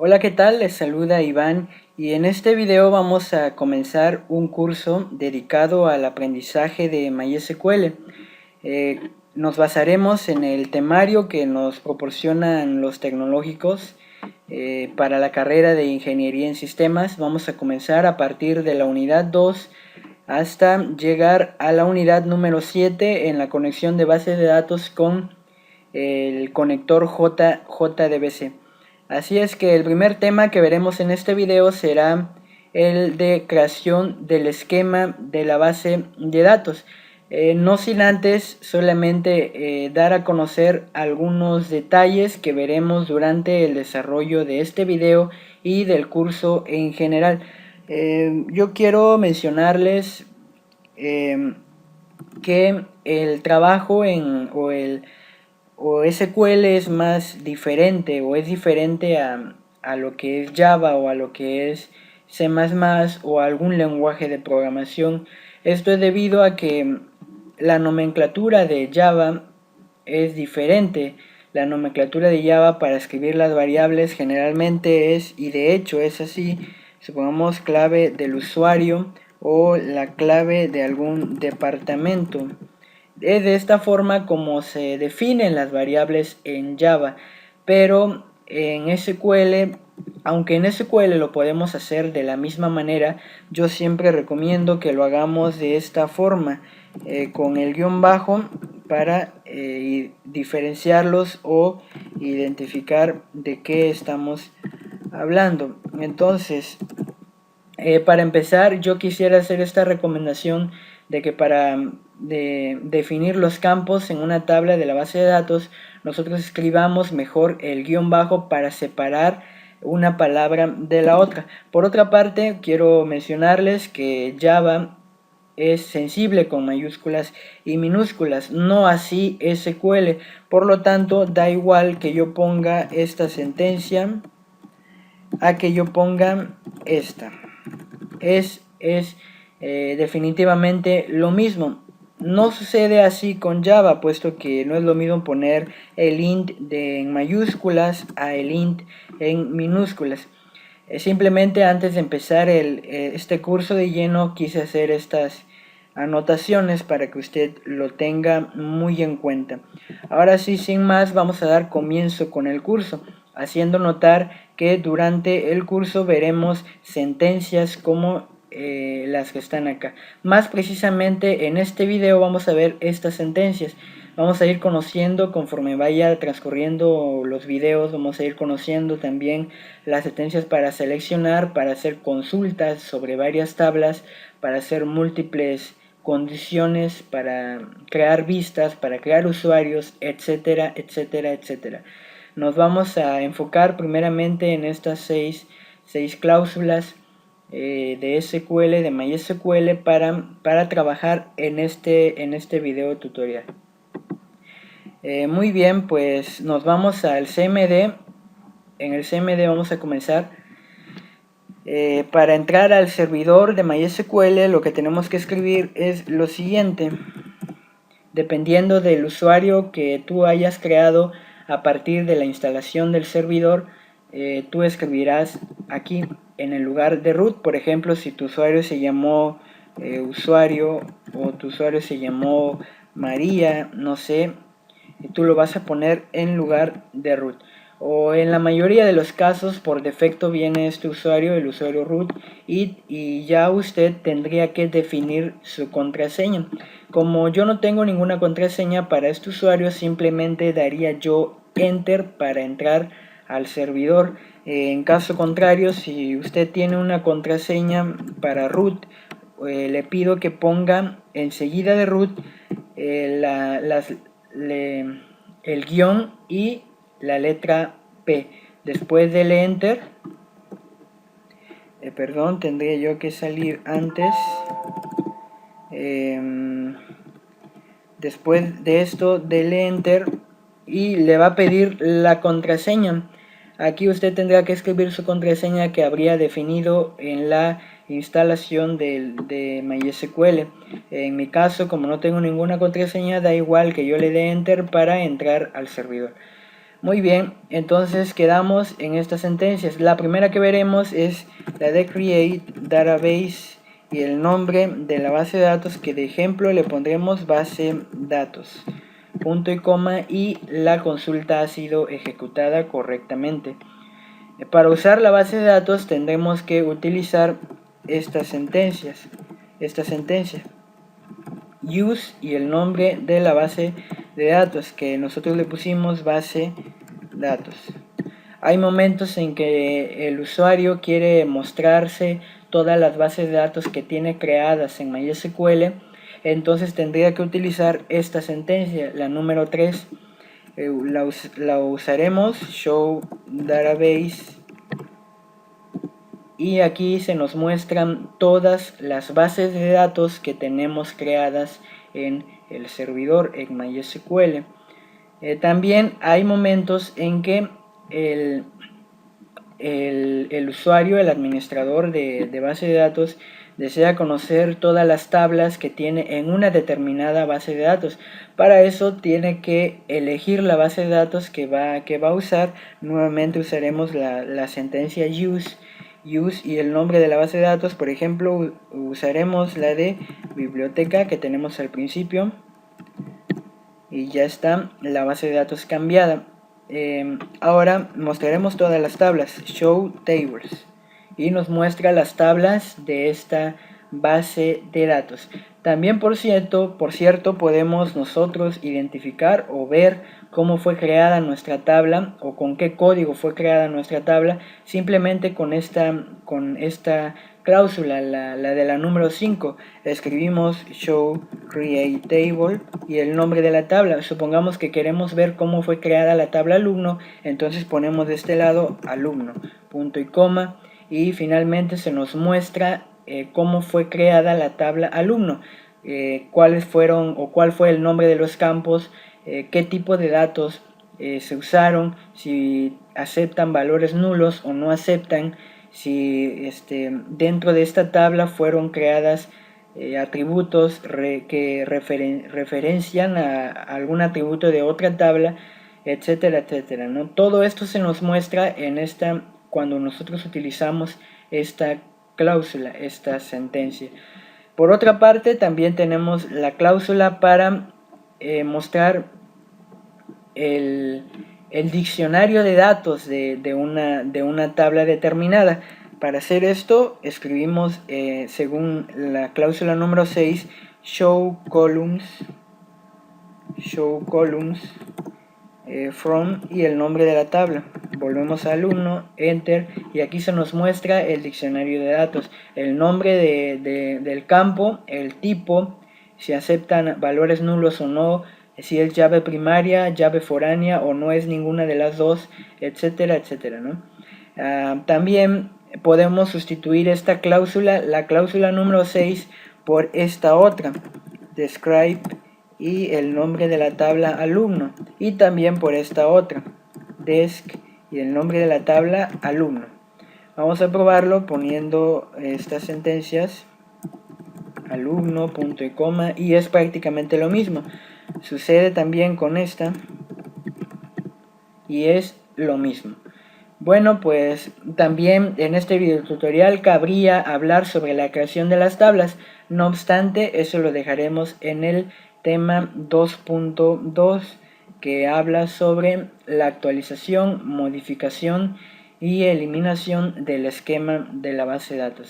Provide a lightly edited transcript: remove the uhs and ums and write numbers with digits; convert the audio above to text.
Hola, ¿qué tal? Les saluda Iván y en este video vamos a comenzar un curso dedicado al aprendizaje de MySQL. Nos basaremos en el temario que nos proporcionan los tecnológicos para la carrera de Ingeniería en Sistemas. Vamos a comenzar a partir de la unidad 2 hasta llegar a la unidad número 7 en la conexión de bases de datos con el conector JDBC. Así es que el primer tema que veremos en este video será el de creación del esquema de la base de datos. No sin antes solamente dar a conocer algunos detalles que veremos durante el desarrollo de este video y del curso en general. Yo quiero mencionarles que el trabajo o SQL es más diferente o es diferente a lo que es Java o a lo que es C++ o algún lenguaje de programación. Esto es debido a que la nomenclatura de Java es diferente. La nomenclatura de Java para escribir las variables generalmente es, y de hecho es así, supongamos clave del usuario o la clave de algún departamento. Es de esta forma como se definen las variables en Java, pero en SQL, aunque en SQL lo podemos hacer de la misma manera, yo siempre recomiendo que lo hagamos de esta forma, con el guión bajo para diferenciarlos o identificar de qué estamos hablando. Entonces, para empezar, yo quisiera hacer esta recomendación de que para definir los campos en una tabla de la base de datos, nosotros escribamos mejor el guión bajo para separar una palabra de la otra. Por otra parte, quiero mencionarles que Java es sensible con mayúsculas y minúsculas, no así SQL. Por lo tanto, da igual que yo ponga esta sentencia a que yo ponga esta. Es definitivamente lo mismo. No sucede así con Java, puesto que no es lo mismo poner el int en mayúsculas a el int en minúsculas. Simplemente antes de empezar este curso de lleno quise hacer estas anotaciones para que usted lo tenga muy en cuenta. Ahora sí, sin más, vamos a dar comienzo con el curso, haciendo notar que durante el curso veremos sentencias como las que están acá. Más precisamente en este video vamos a ver estas sentencias. Vamos a ir conociendo conforme vaya transcurriendo los videos, vamos a ir conociendo también las sentencias para seleccionar, para hacer consultas sobre varias tablas, para hacer múltiples condiciones, para crear vistas, para crear usuarios, etcétera, etcétera, etcétera. Nos vamos a enfocar primeramente en estas seis cláusulas de SQL, de MySQL para trabajar en este video tutorial. Muy bien, pues nos vamos al CMD. En el CMD vamos a comenzar. Para entrar al servidor de MySQL lo que tenemos que escribir es lo siguiente. Dependiendo del usuario que tú hayas creado a partir de la instalación del servidor, tú escribirás aquí en el lugar de root. Por ejemplo, si tu usuario se llamó usuario o tu usuario se llamó María, no sé, tú lo vas a poner en lugar de root. O en la mayoría de los casos por defecto viene este usuario, el usuario root, y ya usted tendría que definir su contraseña. Como yo no tengo ninguna contraseña para este usuario, simplemente daría yo enter para entrar al servidor. En caso contrario, si usted tiene una contraseña para root, le pido que ponga enseguida de root el guión y la letra P. Después del enter, perdón, tendría yo que salir antes. Después de esto, dele enter y le va a pedir la contraseña. Aquí usted tendrá que escribir su contraseña que habría definido en la instalación de MySQL. En mi caso, como no tengo ninguna contraseña, da igual que yo le dé enter para entrar al servidor. Muy bien, entonces quedamos en estas sentencias. La primera que veremos es la de create database y el nombre de la base de datos, que de ejemplo le pondremos base datos, punto y coma, y la consulta ha sido ejecutada correctamente. Para usar la base de datos tendremos que utilizar estas sentencias. Esta sentencia use y el nombre de la base de datos, que nosotros le pusimos base datos. Hay momentos en que el usuario quiere mostrarse todas las bases de datos que tiene creadas en MySQL, entonces tendría que utilizar esta sentencia, la número 3. La usaremos, show database, y aquí se nos muestran todas las bases de datos que tenemos creadas en el servidor en MySQL. También hay momentos en que el usuario, el administrador de base de datos, desea conocer todas las tablas que tiene en una determinada base de datos. Para eso tiene que elegir la base de datos que va a usar. Nuevamente usaremos la sentencia use y el nombre de la base de datos. Por ejemplo, usaremos la de biblioteca que tenemos al principio, y ya está la base de datos cambiada. Ahora mostraremos todas las tablas, show tables, y nos muestra las tablas de esta base de datos. También, por cierto, podemos nosotros identificar o ver cómo fue creada nuestra tabla o con qué código fue creada nuestra tabla, simplemente con esta cláusula, la de la número 5. Escribimos show create table y el nombre de la tabla. Supongamos que queremos ver cómo fue creada la tabla alumno, entonces ponemos de este lado alumno, punto y coma, y finalmente se nos muestra cómo fue creada la tabla alumno, cuáles fueron o cuál fue el nombre de los campos, qué tipo de datos se usaron, si aceptan valores nulos o no aceptan, si dentro de esta tabla fueron creadas atributos que referencian a algún atributo de otra tabla, etcétera, etcétera, ¿no? Todo esto se nos muestra en cuando nosotros utilizamos esta cláusula, esta sentencia. Por otra parte, también tenemos la cláusula para mostrar el diccionario de datos de una tabla determinada. Para hacer esto, escribimos según la cláusula número 6, show columns from y el nombre de la tabla. Volvemos a alumno, enter, y aquí se nos muestra el diccionario de datos, el nombre del campo, el tipo, si aceptan valores nulos o no, si es llave primaria, llave foránea o no es ninguna de las dos, etcétera, etcétera, ¿no? También podemos sustituir esta cláusula, la cláusula número 6, por esta otra, describe y el nombre de la tabla alumno, y también por esta otra, desc y el nombre de la tabla alumno. Vamos a probarlo poniendo estas sentencias, alumno, punto y coma, y es prácticamente lo mismo. Sucede también con esta y es lo mismo. Bueno, pues también en este video tutorial cabría hablar sobre la creación de las tablas. No obstante, eso lo dejaremos en el tema 2.2, que habla sobre la actualización, modificación y eliminación del esquema de la base de datos.